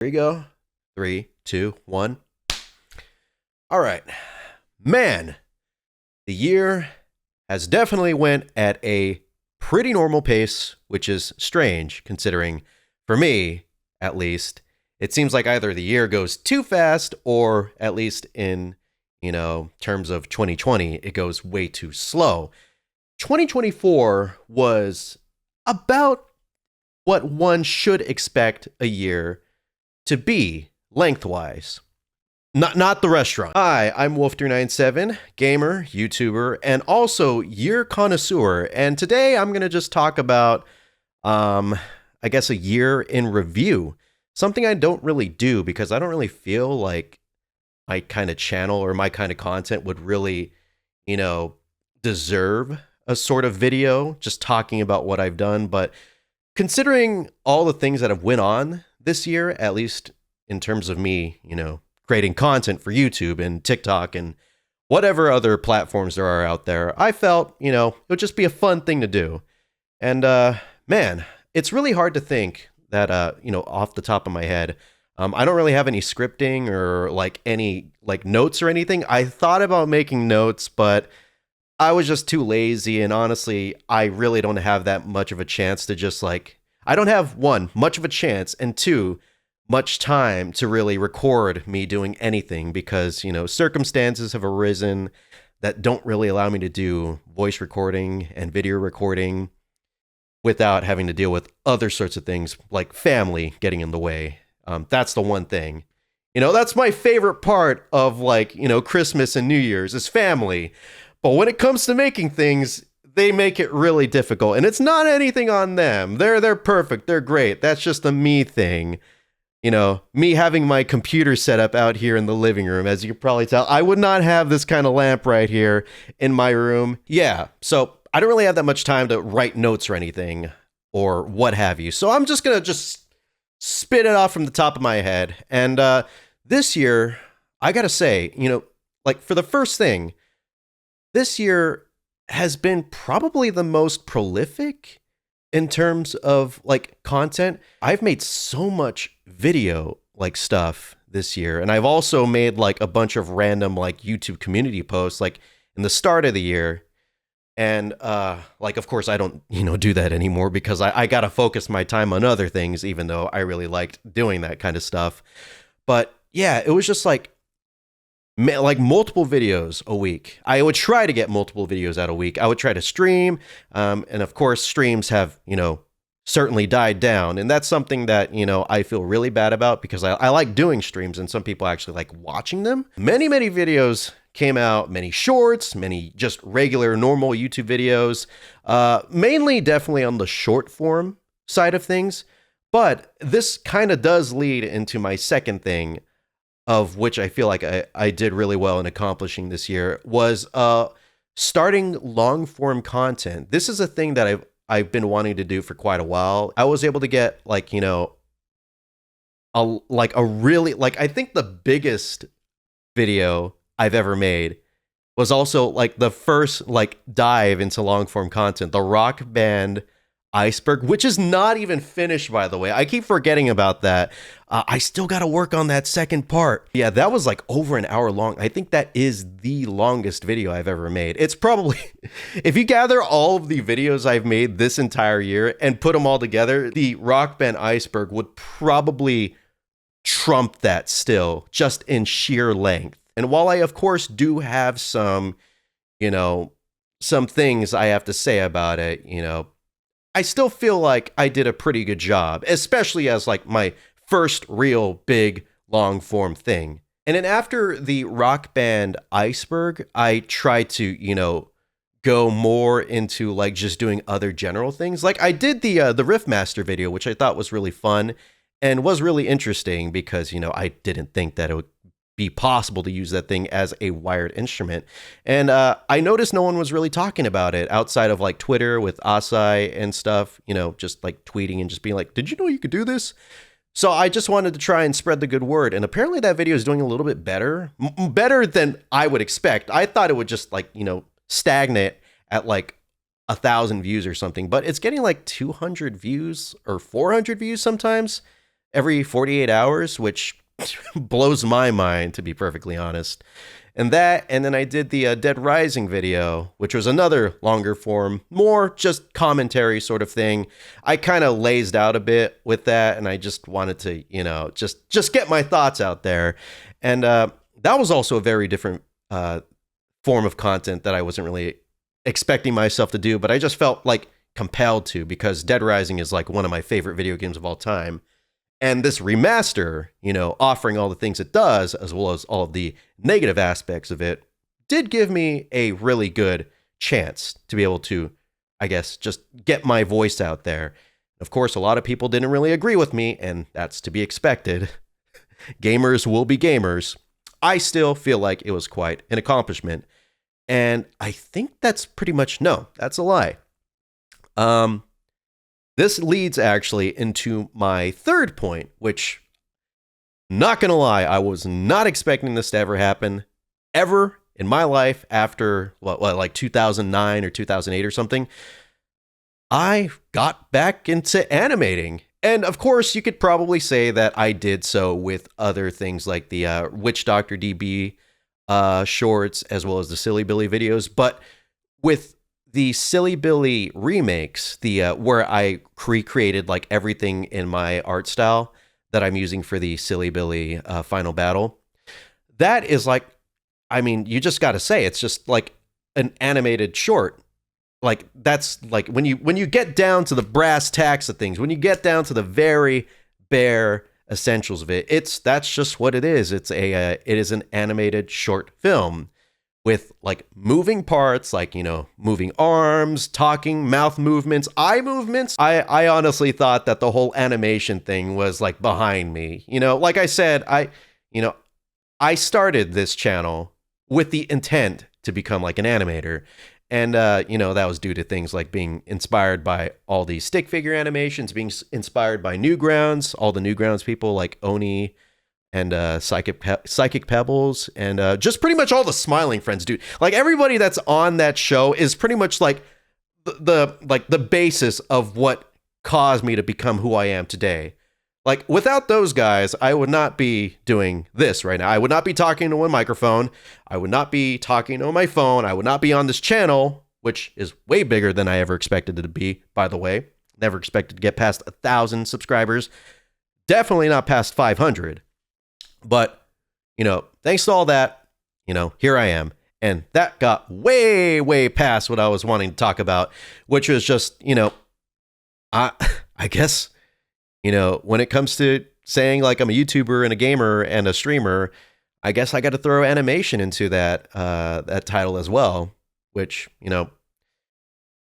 Here you go. Three, two, one. All right. Man, the year has definitely went at a pretty normal pace, which is strange considering, for me at least, it seems like either the year goes too fast or at least in, terms of 2020, it goes way too slow. 2024 was about what one should expect a year to be lengthwise. Not the restaurant. Hi, I'm Wolf397, gamer, YouTuber, and also year connoisseur. And today I'm going to just talk about, I guess, a year in review. Something I don't really do because I don't really feel like my kind of channel or my kind of content would really, deserve a sort of video just talking about what I've done. But considering all the things that have went on this year, at least in terms of me, creating content for YouTube and TikTok and whatever other platforms there are out there, I felt, it would just be a fun thing to do. And man, it's really hard to think that, off the top of my head, I don't really have any scripting or any notes or anything. I thought about making notes, but I was just too lazy. And honestly, I really don't have that much of a chance to just I don't have one, much of a chance, and two, much time to really record me doing anything because, circumstances have arisen that don't really allow me to do voice recording and video recording without having to deal with other sorts of things like family getting in the way. That's the one thing. That's my favorite part of Christmas and New Year's is family. But when it comes to making things, they make it really difficult. And it's not anything on them. They're perfect. They're great. That's just a me thing. Me having my computer set up out here in the living room, as you can probably tell, I would not have this kind of lamp right here in my room. Yeah, so I don't really have that much time to write notes or anything or what have you. So I'm just going to just spit it off from the top of my head. And this year, I got to say, for the first thing, this year has been probably the most prolific in terms of content. I've made so much video stuff this year, and I've also made a bunch of random YouTube community posts in the start of the year. And of course I don't do that anymore because I gotta focus my time on other things, even though I really liked doing that kind of stuff. But yeah, it was just multiple videos a week. I would try to get multiple videos out a week. I would try to stream. And of course, streams have, certainly died down. And that's something that, I feel really bad about because I like doing streams and some people actually like watching them. Many videos came out, many shorts, many just regular, normal YouTube videos, mainly definitely on the short form side of things. But this kind of does lead into my second thing, of which I feel like I did really well in accomplishing this year, was starting long form content. This is a thing that I've been wanting to do for quite a while. I was able to get I think the biggest video I've ever made was also the first dive into long form content, the Rock Band Iceberg, which is not even finished, by the way. I keep forgetting about that. I still got to work on that second part. Yeah, that was over an hour long. I think that is the longest video I've ever made. It's probably, if you gather all of the videos I've made this entire year and put them all together, the Rock Band Iceberg would probably trump that still, just in sheer length. And while I, of course, do have some, some things I have to say about it, I still feel like I did a pretty good job, especially as my first real big long form thing. And then after the Rock Band Iceberg, I tried to, go more into just doing other general things. I did the Riffmaster video, which I thought was really fun and was really interesting because, I didn't think that it would be possible to use that thing as a wired instrument. And I noticed no one was really talking about it outside of Twitter with Asai and stuff, just tweeting and just being did you know you could do this? So I just wanted to try and spread the good word. And apparently that video is doing a little bit better, better than I would expect. I thought it would just stagnate at 1,000 views or something, but it's getting 200 views or 400 views sometimes. every 48 hours, which blows my mind, to be perfectly honest. And then I did the Dead Rising video, which was another longer form, more just commentary sort of thing. I kind of lazed out a bit with that, and I just wanted to, just get my thoughts out there. And that was also a very different form of content that I wasn't really expecting myself to do, but I just felt like compelled to, because Dead Rising is like one of my favorite video games of all time. And this remaster, offering all the things it does, as well as all of the negative aspects of it, did give me a really good chance to be able to, I guess, just get my voice out there. Of course, a lot of people didn't really agree with me, and that's to be expected. Gamers will be gamers. I still feel like it was quite an accomplishment. And I think that's pretty much, no, that's a lie. This leads actually into my third point, which, not gonna lie, I was not expecting this to ever happen, ever in my life after, like 2009 or 2008 or something. I got back into animating. And of course, you could probably say that I did so with other things like the Witch Doctor DB shorts, as well as the Silly Billy videos. But with the Silly Billy remakes, the where I recreated like everything in my art style that I'm using for the Silly Billy final battle, that is like, I mean, you just got to say, it's just like an animated short. Like, that's like when you get down to the brass tacks of things, when you get down to the very bare essentials of it, that's just what it is. It is an animated short film with like moving parts, like, moving arms, talking, mouth movements, eye movements. I honestly thought that the whole animation thing was like behind me. Like I said, I started this channel with the intent to become like an animator. And, that was due to things like being inspired by all these stick figure animations, being inspired by Newgrounds, all the Newgrounds people like Oni and Psychic Pebbles, and just pretty much all the Smiling Friends, dude. Like, everybody that's on that show is pretty much like the basis of what caused me to become who I am today. Like, without those guys, I would not be doing this right now. I would not be talking to a microphone. I would not be talking on my phone. I would not be on this channel, which is way bigger than I ever expected it to be, by the way. Never expected to get past 1,000 subscribers. Definitely not past 500. But, thanks to all that, here I am. And that got way, way past what I was wanting to talk about, which was just, I guess, when it comes to saying like I'm a YouTuber and a gamer and a streamer, I guess I got to throw animation into that title as well, which,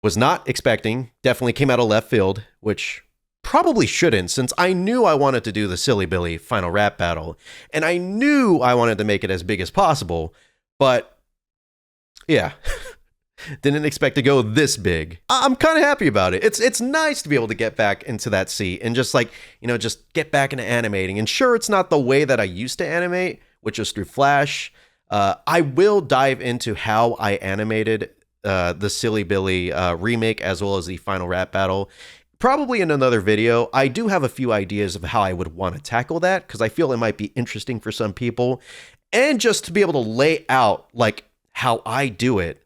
was not expecting. Definitely came out of left field, which probably shouldn't, since I knew I wanted to do the Silly Billy final rap battle, and I knew I wanted to make it as big as possible, but yeah. Didn't expect to go this big. I'm kind of happy about it. It's nice to be able to get back into that seat and just like, just get back into animating. And sure, it's not the way that I used to animate, which is through Flash. I will dive into how I animated the Silly Billy remake, as well as the final rap battle, probably in another video. I do have a few ideas of how I would want to tackle that, because I feel it might be interesting for some people. And just to be able to lay out like how I do it.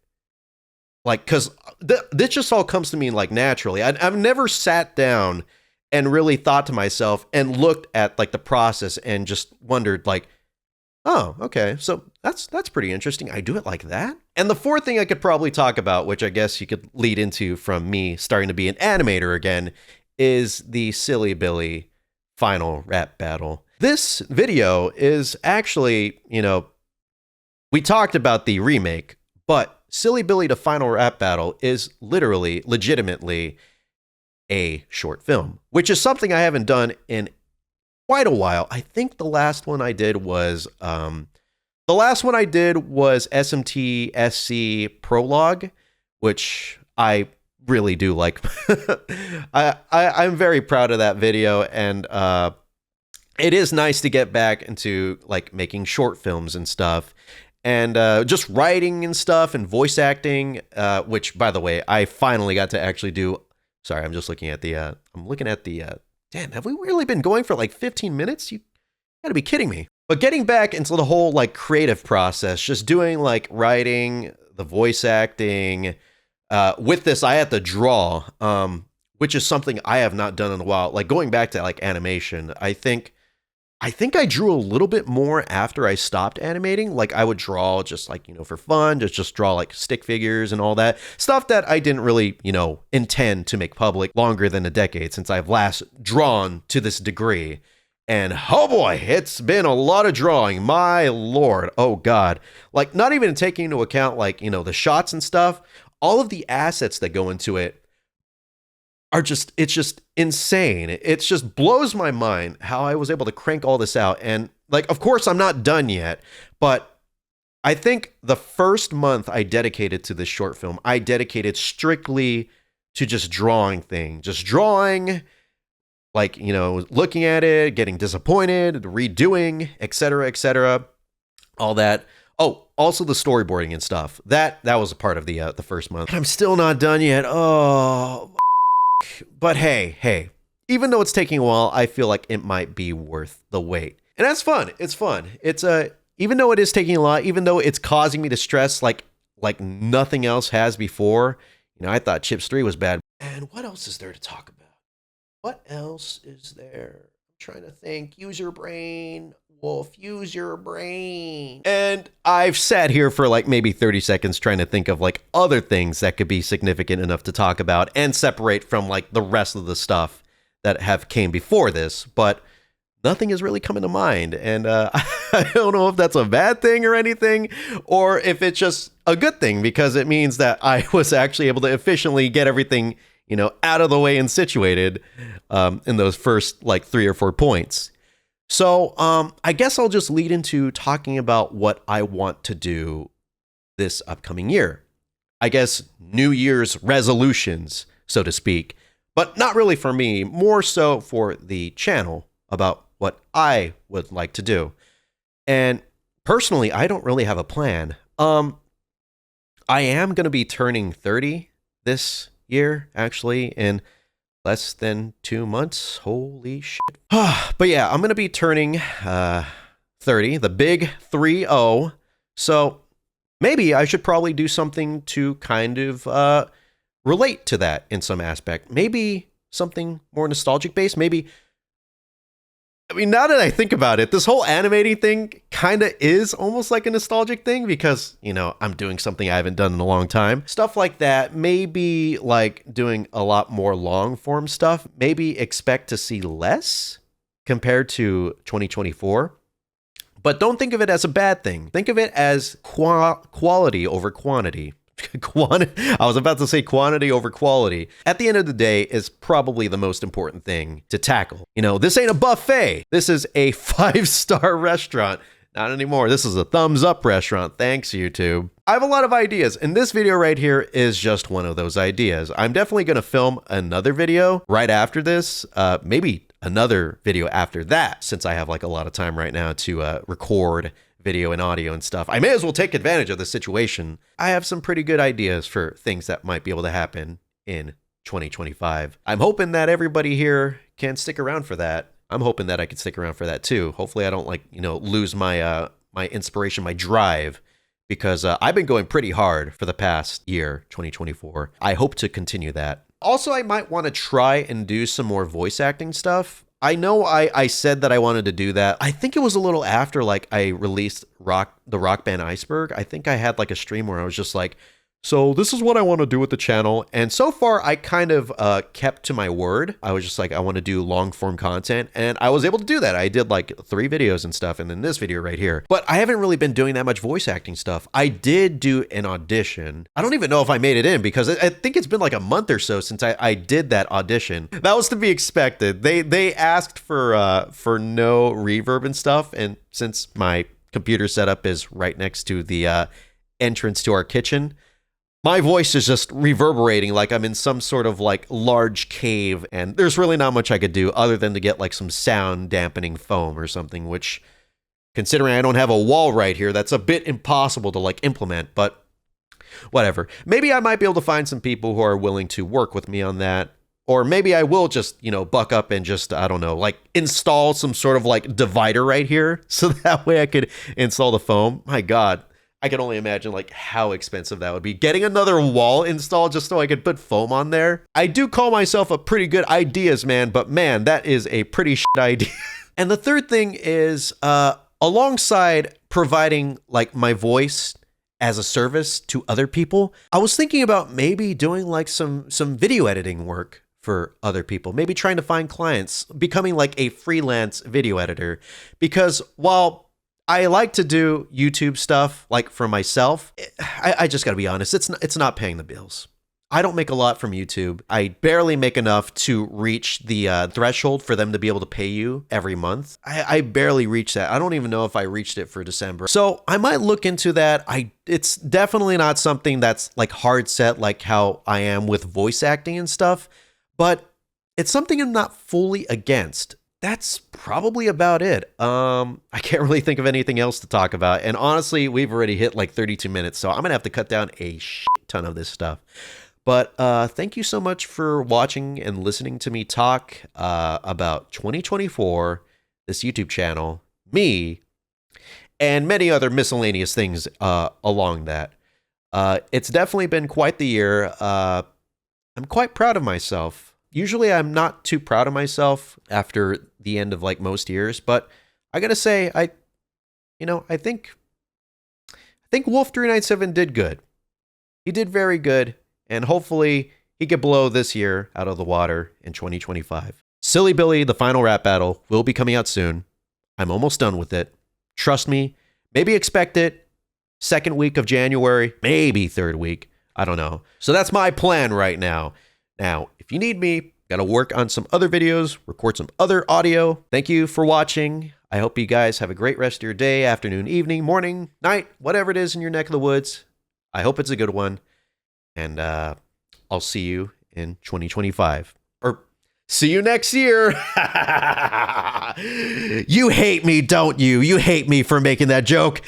Like, because this just all comes to me like naturally. I've never sat down and really thought to myself and looked at like the process and just wondered like, oh, okay, so that's pretty interesting. I do it like that. And the fourth thing I could probably talk about, which I guess you could lead into from me starting to be an animator again, is the Silly Billy final rap battle. This video is actually, we talked about the remake, but Silly Billy to Final Rap Battle is legitimately a short film, which is something I haven't done in quite a while. I think the last one I did was SMT SC Prologue, which I really do like. I'm very proud of that video, and it is nice to get back into like making short films and stuff. And just writing and stuff and voice acting, which, by the way, I finally got to actually do. Sorry, I'm just looking at the Damn, have we really been going for like 15 minutes? You gotta be kidding me. But getting back into the whole like creative process, just doing like writing, the voice acting. With this, I had to draw, which is something I have not done in a while. Like going back to like animation, I think I drew a little bit more after I stopped animating. Like I would draw just like, for fun, just draw like stick figures and all that stuff that I didn't really, intend to make public longer than a decade since I've last drawn to this degree. And oh boy, it's been a lot of drawing. My Lord. Oh God. Like not even taking into account like, the shots and stuff, all of the assets that go into it it's just insane. It just blows my mind how I was able to crank all this out. And like, of course I'm not done yet, but I think the first month I dedicated to this short film, I dedicated strictly to just drawing things, just drawing, like, looking at it, getting disappointed, redoing, etc., all that. Oh, also the storyboarding and stuff. That was a part of the first month. And I'm still not done yet. Oh, but hey, even though it's taking a while, I feel like it might be worth the wait. And that's fun. It's fun. It's even though it is taking a lot, even though it's causing me to stress like nothing else has before. I thought Chips 3 was bad. And what else is there to talk about? What else is there? I'm trying to think. Use your brain. Wolf, use your brain. And I've sat here for like maybe 30 seconds trying to think of like other things that could be significant enough to talk about and separate from like the rest of the stuff that have came before this, but nothing is really coming to mind. And I don't know if that's a bad thing or anything, or if it's just a good thing because it means that I was actually able to efficiently get everything, out of the way and situated in those first like 3 or 4 points. So I guess I'll just lead into talking about what I want to do this upcoming year. I guess New Year's resolutions, so to speak, but not really for me, more so for the channel about what I would like to do. And personally, I don't really have a plan. I am going to be turning 30 this year, actually, in less than 2 months. Holy shit. But yeah, I'm going to be turning 30, the big 3-0. So maybe I should probably do something to kind of relate to that in some aspect. Maybe something more nostalgic based. Maybe, now that I think about it, this whole animating thing kind of is almost like a nostalgic thing because, I'm doing something I haven't done in a long time. Stuff like that. Maybe like doing a lot more long form stuff. Maybe expect to see less compared to 2024. But don't think of it as a bad thing. Think of it as quality over quantity. I was about to say quantity over quality. At the end of the day, is probably the most important thing to tackle. This ain't a buffet. This is a 5-star restaurant. Not anymore. This is a thumbs up restaurant. Thanks, YouTube. I have a lot of ideas, and this video right here is just one of those ideas. I'm definitely going to film another video right after this, maybe another video after that, since I have like a lot of time right now to record video and audio and stuff. I may as well take advantage of the situation. I have some pretty good ideas for things that might be able to happen in 2025. I'm hoping that everybody here can stick around for that. I'm hoping that I can stick around for that too. Hopefully I don't lose my my inspiration, my drive, because I've been going pretty hard for the past year, 2024. I hope to continue that. Also, I might want to try and do some more voice acting stuff. I know I said that I wanted to do that. I think it was a little after like I released the Rock Band Iceberg. I think I had like a stream where I was just like, so this is what I want to do with the channel. And so far I kind of kept to my word. I was just like, I want to do long form content. And I was able to do that. I did like 3 videos and stuff. And then this video right here. But I haven't really been doing that much voice acting stuff. I did do an audition. I don't even know if I made it in because I think it's been like a month or so since I did that audition. That was to be expected. They asked for no reverb and stuff. And since my computer setup is right next to the entrance to our kitchen, my voice is just reverberating like I'm in some sort of like large cave, and there's really not much I could do other than to get like some sound dampening foam or something, which, considering I don't have a wall right here, that's a bit impossible to like implement, but whatever. Maybe I might be able to find some people who are willing to work with me on that, Or maybe I will just, buck up and just, I don't know, like install some sort of like divider right here. So that way I could install the foam. My God, I can only imagine like how expensive that would be. Getting another wall installed just so I could put foam on there. I do call myself a pretty good ideas man, but man, that is a pretty shit idea. And the third thing is, alongside providing like my voice as a service to other people, I was thinking about maybe doing like some video editing work for other people, maybe trying to find clients, becoming like a freelance video editor. Because while I like to do YouTube stuff like for myself, I just gotta be honest, it's not paying the bills. I don't make a lot from YouTube. I barely make enough to reach the threshold for them to be able to pay you every month. I barely reach that. I don't even know if I reached it for December. So I might look into that. It's definitely not something that's like hard set like how I am with voice acting and stuff, but it's something I'm not fully against. That's probably about it. I can't really think of anything else to talk about. And honestly, we've already hit like 32 minutes, so I'm gonna have to cut down a shit ton of this stuff. But thank you so much for watching and listening to me talk about 2024, this YouTube channel, me, and many other miscellaneous things along that. It's definitely been quite the year. I'm quite proud of myself. Usually I'm not too proud of myself after the end of like most years, but I gotta say, I think Wolf397 did good. He did very good. And hopefully he could blow this year out of the water in 2025. Silly Billy, the final rap battle, will be coming out soon. I'm almost done with it. Trust me. Maybe expect it. Second week of January, maybe third week. I don't know. So that's my plan right now. Now, if you need me, gotta work on some other videos, record some other audio. Thank you for watching. I hope you guys have a great rest of your day, afternoon, evening, morning, night, whatever it is in your neck of the woods. I hope it's a good one. And I'll see you in 2025. Or see you next year. You hate me, don't you? You hate me for making that joke.